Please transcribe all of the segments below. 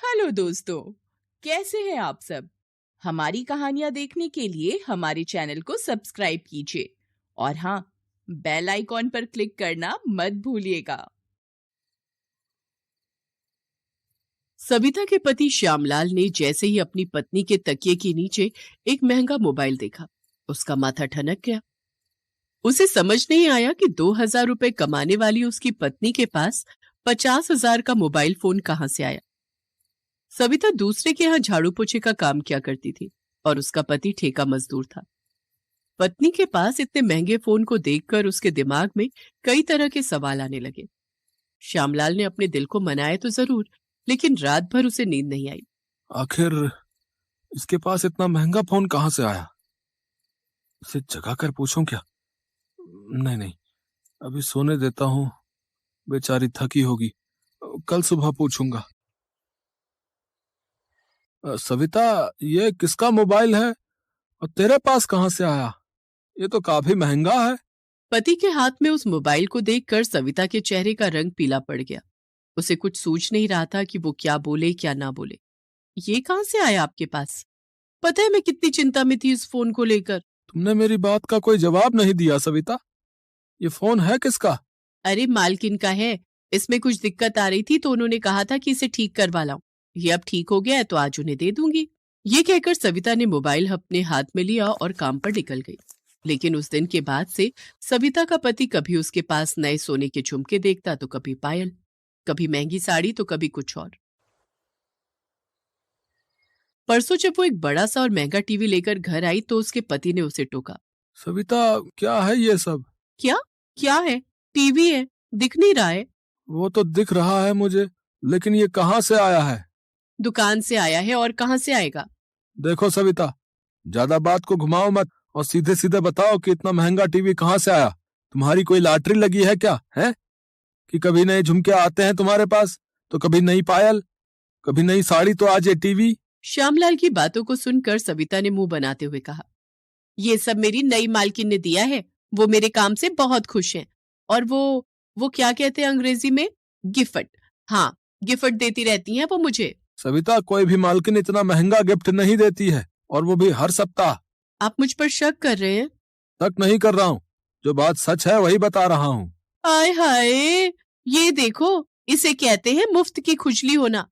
Hello दोस्तों, कैसे हैं आप सब। हमारी कहानियां देखने के लिए हमारे चैनल को सब्सक्राइब कीजिए और हाँ, बेल आइकॉन पर क्लिक करना मत भूलिएगा। सविता के पति श्यामलाल ने जैसे ही अपनी पत्नी के तकिए के नीचे एक महंगा मोबाइल देखा, उसका माथा ठनक गया। उसे समझ नहीं आया कि 2,000 रुपए कमाने वाली उसकी पत्नी के पास 50,000 का मोबाइल फोन कहां से आया। सविता दूसरे के यहाँ झाड़ू पोछे का काम किया करती थी और उसका पति ठेका मजदूर था। पत्नी के पास इतने महंगे फोन को देखकर उसके दिमाग में कई तरह के सवाल आने लगे। श्यामलाल ने अपने दिल को मनाया तो जरूर, लेकिन रात भर उसे नींद नहीं आई। आखिर इसके पास इतना महंगा फोन कहां से आया? इसे जगा कर पूछूं क्या? नहीं, अभी सोने देता हूं, बेचारी थकी होगी, कल सुबह पूछूंगा। सविता, ये किसका मोबाइल है और तेरे पास कहां से आया? ये तो काफी महंगा है। पति के हाथ में उस मोबाइल को देखकर सविता के चेहरे का रंग पीला पड़ गया। उसे कुछ सूझ नहीं रहा था कि वो क्या बोले क्या ना बोले। ये कहां से आया आपके पास? पता है मैं कितनी चिंता में थी इस फोन को लेकर। तुमने मेरी बात का कोई जवाब नहीं दिया सविता। ये फोन है किसका? अरे मालकिन का है। इसमें कुछ दिक्कत आ रही थी तो उन्होंने कहा था कि इसे ठीक करवा लाऊं। ये अब ठीक हो गया है तो आज उन्हें दे दूंगी। ये कहकर सविता ने मोबाइल अपने हाथ में लिया और काम पर निकल गई। लेकिन उस दिन के बाद से सविता का पति कभी उसके पास नए सोने के झुमके देखता तो कभी पायल, कभी महंगी साड़ी तो कभी कुछ और। परसों जब वो एक बड़ा सा और महंगा टीवी लेकर घर आई तो उसके पति ने उसे टोका। सविता, क्या है ये सब? क्या? क्या है? टीवी है, दिख नहीं रहा है? वो तो दिख रहा है मुझे, लेकिन ये कहां से आया है? दुकान से आया है, और कहां से आएगा? देखो सविता, ज्यादा बात को घुमाओ मत और सीधे सीधे बताओ कि इतना महंगा टीवी कहां से आया। तुम्हारी कोई लॉटरी लगी है क्या? है कि कभी नए झुमके आते हैं तुम्हारे पास तो कभी नई पायल, कभी नई साड़ी, तो आज ये टीवी। श्यामलाल की बातों को सुनकर सविता ने मुंह बनाते हुए कहा, ये सब मेरी नई मालकिन ने दिया है। वो मेरे काम से बहुत खुश हैं। और वो क्या कहते हैं अंग्रेजी में? गिफ्ट। हाँ, गिफ्ट देती रहती हैं वो मुझे। सविता, कोई भी मालकिन इतना महंगा गिफ्ट नहीं देती है, और वो भी हर सप्ताह। आप मुझ पर शक कर रहे हैं? शक नहीं कर रहा हूँ, जो बात सच है वही बता रहा हूँ। आय हाय, ये देखो, इसे कहते हैं मुफ्त की खुजली होना।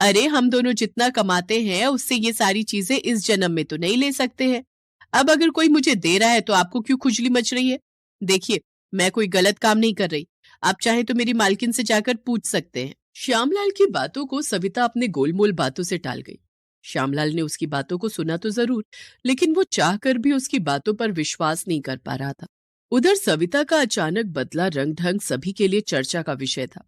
अरे हम दोनों जितना कमाते हैं उससे ये सारी चीजें इस जन्म में तो नहीं ले सकते हैं। अब अगर कोई मुझे दे रहा है तो आपको क्यों खुजली मच रही है? देखिए, मैं कोई गलत काम नहीं कर रही। आप चाहे तो मेरी मालकिन से जाकर पूछ सकते हैं। श्यामलाल की बातों को सविता अपने गोलमोल बातों से टाल गई। श्यामलाल ने उसकी बातों को सुना तो जरूर, लेकिन वो चाहकर भी उसकी बातों पर विश्वास नहीं कर पा रहा था। उधर सविता का अचानक बदला रंग ढंग सभी के लिए चर्चा का विषय था।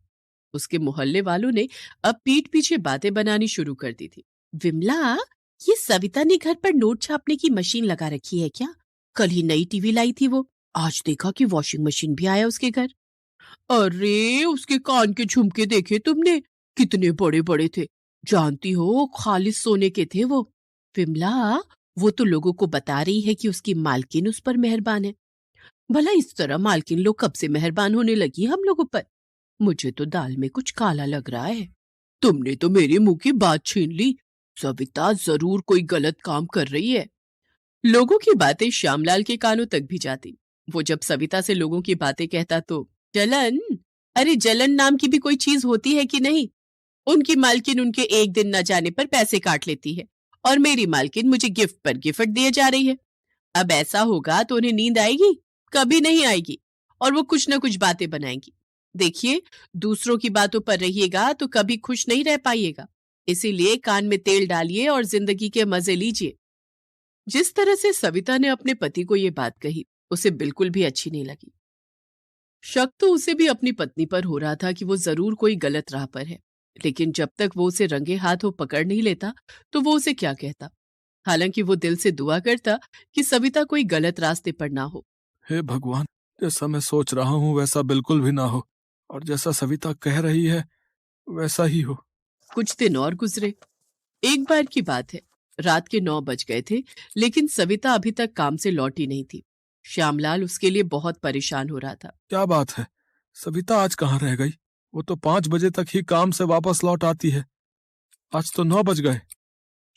उसके मोहल्ले वालों ने अब पीठ पीछे बातें बनानी शुरू कर दी थी। विमला, ये सविता ने घर पर नोट छापने की मशीन लगा रखी है क्या? कल ही नई टीवी लाई थी वो, आज देखा कि वॉशिंग मशीन भी आया उसके घर। अरे उसके कान के झुमके देखे तुमने? कितने बड़े बड़े थे। जानती हो, खालिस सोने के थे वो। विमला, वो तो लोगों को बता रही है कि उसकी मालकिन उस पर मेहरबान है। भला इस तरह मालकिन लोग कब से मेहरबान होने लगी हम लोगों पर? मुझे तो दाल में कुछ काला लग रहा है। तुमने तो मेरे मुंह की बात छीन ली। सविता जरूर कोई गलत काम कर रही है। लोगों की बातें श्यामलाल के कानों तक भी जाती। वो जब सविता से लोगों की बातें कहता तो जलन, अरे जलन नाम की भी कोई चीज होती है कि नहीं? उनकी मालकिन उनके एक दिन न जाने पर पैसे काट लेती है और मेरी मालकिन मुझे गिफ्ट पर गिफ्ट दिए जा रही है। अब ऐसा होगा तो उन्हें नींद आएगी? कभी नहीं आएगी। और वो कुछ न कुछ बातें बनाएंगी। देखिए, दूसरों की बातों पर रहिएगा तो कभी खुश नहीं रह पाइएगा। इसीलिए कान में तेल डालिए और जिंदगी के मजे लीजिए। जिस तरह से सविता ने अपने पति को ये बात कही, उसे बिल्कुल भी अच्छी नहीं लगी। शक तो उसे भी अपनी पत्नी पर हो रहा था कि वो जरूर कोई गलत राह पर है, लेकिन जब तक वो उसे रंगे हाथों पकड़ नहीं लेता तो वो उसे क्या कहता। हालांकि वो दिल से दुआ करता कि सविता कोई गलत रास्ते पर ना हो। हे भगवान, जैसा मैं सोच रहा हूँ वैसा बिल्कुल भी ना हो, और जैसा सविता कह रही है वैसा ही हो। कुछ दिन और गुजरे। एक बार की बात है, रात के 9 बज गए थे, लेकिन सविता अभी तक काम से लौटी नहीं थी। श्यामलाल उसके लिए बहुत परेशान हो रहा था। क्या बात है, सविता आज कहाँ रह गई? वो तो 5 बजे तक ही काम से वापस लौट आती है। आज तो 9 बज गए।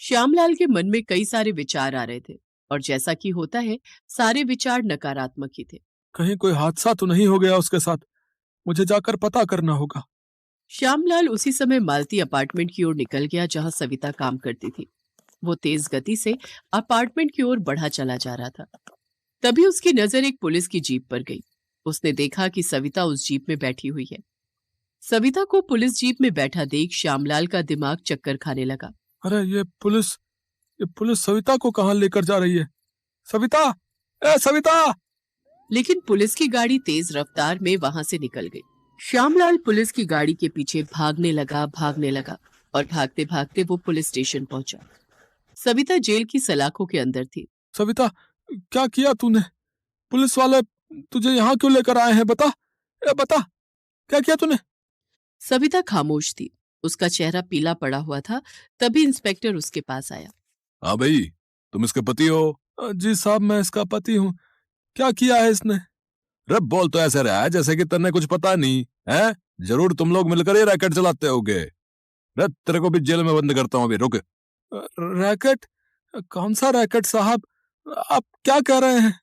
श्यामलाल के मन में कई सारे विचार आ रहे थे और जैसा कि होता है सारे विचार नकारात्मक ही थे। कहीं कोई हादसा तो नहीं हो गया उसके साथ, मुझे जाकर पता करना होगा। श्यामलाल उसी समय मालती अपार्टमेंट की ओर निकल गया जहां सविता काम करती थी। वो तेज गति से अपार्टमेंट की ओर बढ़ा चला जा रहा था। तभी उसकी नजर एक पुलिस की जीप पर गई। उसने देखा कि सविता उस जीप में बैठी हुई है। सविता को पुलिस जीप में बैठा देख श्यामलाल का दिमाग चक्कर खाने लगा। अरे ये पुलिस सविता को कहाँ लेकर जा रही है? सविता, ए सविता! लेकिन पुलिस की गाड़ी तेज रफ्तार में वहां से निकल गई। श्यामलाल पुलिस की गाड़ी के पीछे भागने लगा और भागते भागते वो पुलिस स्टेशन पहुंचा। सविता जेल की सलाखों के अंदर थी। सविता, क्या किया तूने? पुलिस वाले तुझे यहाँ क्यों लेकर आए हैं? बता, बता, क्या किया तूने? सविता खामोश थी। उसका चेहरा पीला पड़ा हुआ था। तभी इंस्पेक्टर उसके पास आया। हाँ भाई, तुम इसके पति हो? जी साहब, मैं इसका पति हूँ। क्या किया है इसने? रे बोल तो ऐसे रहा है जैसे कि तेने कुछ पता नहीं है। जरूर तुम लोग मिलकर ये रैकेट चलाते होगे। रे तेरे को भी जेल में बंद करता हूँ अभी, रुक। रैकेट? कौन सा रैकेट साहब? आप क्या कह रहे हैं?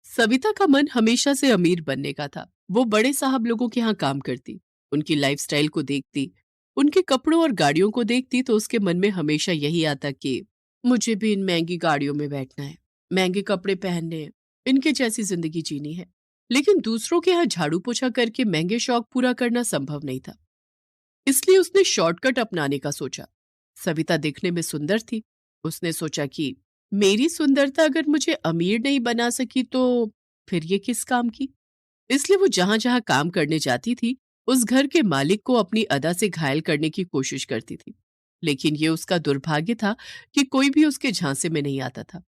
सविता का मन हमेशा से अमीर बनने का था। वो बड़े साहब लोगों के यहाँ काम करती, उनकी लाइफस्टाइल को देखती, उनके कपड़ों और गाड़ियों को देखती तो उसके मन में हमेशा यही आता कि मुझे भी इन महंगी गाड़ियों में बैठना है, महंगे कपड़े पहनने हैं, इनके जैसी जिंदगी जीनी है। लेकिन दूसरों के यहाँ झाड़ू पोछा करके महंगे शौक पूरा करना संभव नहीं था। इसलिए उसने शॉर्टकट अपनाने का सोचा। सविता दिखने में सुंदर थी। उसने सोचा कि मेरी सुंदरता अगर मुझे अमीर नहीं बना सकी तो फिर ये किस काम की। इसलिए वो जहां जहां काम करने जाती थी उस घर के मालिक को अपनी अदा से घायल करने की कोशिश करती थी। लेकिन ये उसका दुर्भाग्य था कि कोई भी उसके झांसे में नहीं आता था।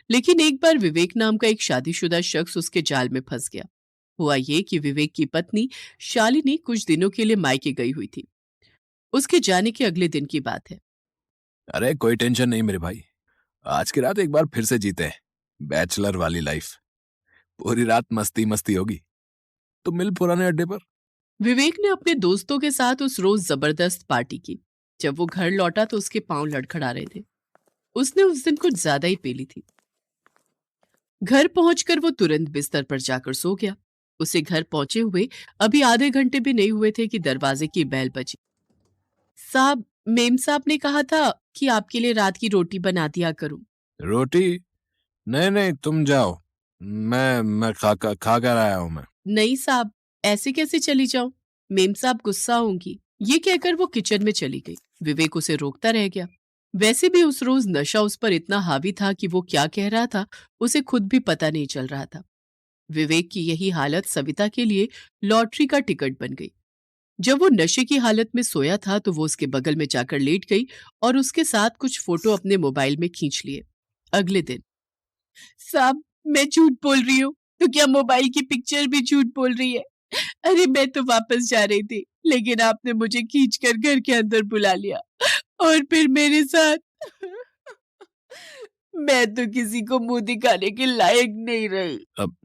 लेकिन एक बार विवेक नाम का एक शादीशुदा शख्स उसके जाल में फंस गया। हुआ ये कि विवेक की पत्नी शालिनी कुछ दिनों के लिए मायके गई हुई थी। उसके जाने के अगले दिन की बात है। अरे कोई टेंशन नहीं मेरे भाई, आज की रात एक बार फिर से जीते हैं बैचलर वाली लाइफ। पूरी रात मस्ती मस्ती होगी। तो मिल पुराने अड्डे पर। विवेक ने अपने दोस्तों के साथ उस रोज जबरदस्त पार्टी की। जब वो घर लौटा तो उसके पांव लड़खड़ा रहे थे। उसने उस दिन कुछ ज्यादा ही पी ली थी। घर पहुंचकर वो तुरंत बिस्तर पर जाकर सो गया। उसे घर पहुंचे हुए अभी आधे घंटे भी नहीं हुए थे कि दरवाजे की बेल बजी। साहब, मेम साहब ने कहा था कि आपके लिए रात की रोटी बना दिया करूं। रोटी? नहीं नहीं, तुम जाओ। मैं खा कर आया हूं मैं। नहीं साहब, ऐसे कैसे चली जाऊं? मेम साहब गुस्सा होंगी। ये कहकर वो किचन में चली गई। विवेक उसे रोकता रह गया। वैसे भी उस रोज नशा उस पर इतना हावी था कि वो क्या कह रहा था उसे खुद भी पता नहीं चल रहा था। विवेक की यही हालत सविता के लिए लॉटरी का टिकट बन गई। जब वो नशे की हालत में सोया था तो वो उसके बगल में जाकर लेट गई और उसके साथ कुछ फोटो अपने मोबाइल में खींच लिए। अगले दिन, साहब मैं झूठ बोल रही हूँ तो क्या मोबाइल की पिक्चर भी झूठ बोल रही है? अरे मैं तो वापस जा रही थी लेकिन आपने मुझे खींचकर घर के अंदर बुला लिया और फिर मेरे साथ मैं तो किसी को मुंह दिखाने के लायक नहीं रही। अब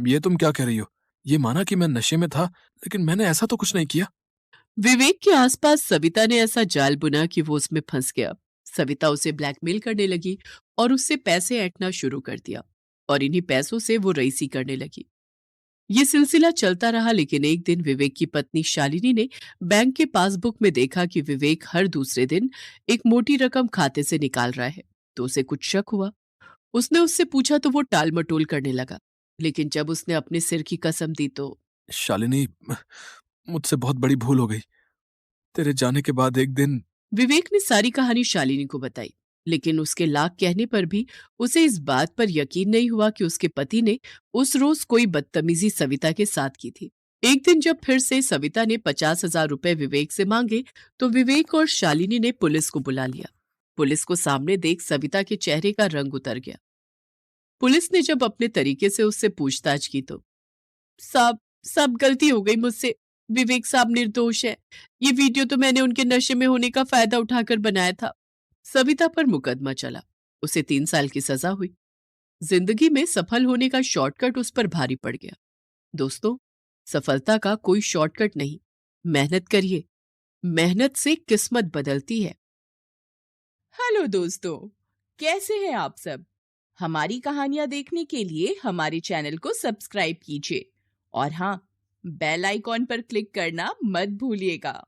ये तुम क्या कह रही हो? ये माना कि मैं नशे में था, लेकिन मैंने ऐसा तो कुछ नहीं किया। विवेक के आसपास सविता ने ऐसा जाल बुना कि वो उसमें फंस गया। सविता उसे ब्लैकमेल करने लगी और उससे पैसे ऐंठना शुरू कर दिया और इन्हीं पैसों से वो रईसी करने लगी। ये सिलसिला चलता रहा लेकिन एक दिन विवेक की पत्नी शालिनी ने बैंक के पासबुक में देखा कि विवेक हर दूसरे दिन एक मोटी रकम खाते से निकाल रहा है। तो उसे कुछ शक हुआ। उसने उससे पूछा तो वो टाल मटोल करने लगा। लेकिन जब उसने अपने सिर की कसम दी तो शालिनी, मुझसे बहुत बड़ी भूल हो गई। तेरे जाने के बाद एक दिन। विवेक ने सारी कहानी शालिनी को बताई। लेकिन उसके लाख कहने पर भी उसे इस बात पर यकीन नहीं हुआ कि उसके पति ने उस रोज कोई बदतमीजी सविता के साथ की थी। एक दिन जब फिर से सविता ने 50,000 रुपए विवेक से मांगे तो विवेक और शालिनी ने पुलिस को बुला लिया। पुलिस को सामने देख सविता के चेहरे का रंग उतर गया। पुलिस ने जब अपने तरीके से उससे पूछताछ की तो साहब, सब गलती हो गई मुझसे। विवेक साहब निर्दोष है। ये वीडियो तो मैंने उनके नशे में होने का फायदा उठाकर बनाया था। सविता पर मुकदमा चला। उसे 3 साल की सजा हुई। जिंदगी में सफल होने का शॉर्टकट उस पर भारी पड़ गया। दोस्तों, सफलता का कोई शॉर्टकट नहीं। मेहनत करिए, मेहनत से किस्मत बदलती है। हेलो दोस्तों, कैसे हैं आप सब? हमारी कहानियां देखने के लिए हमारे चैनल को सब्सक्राइब कीजिए और हाँ, बेल आइकॉन पर क्लिक करना मत भूलिएगा।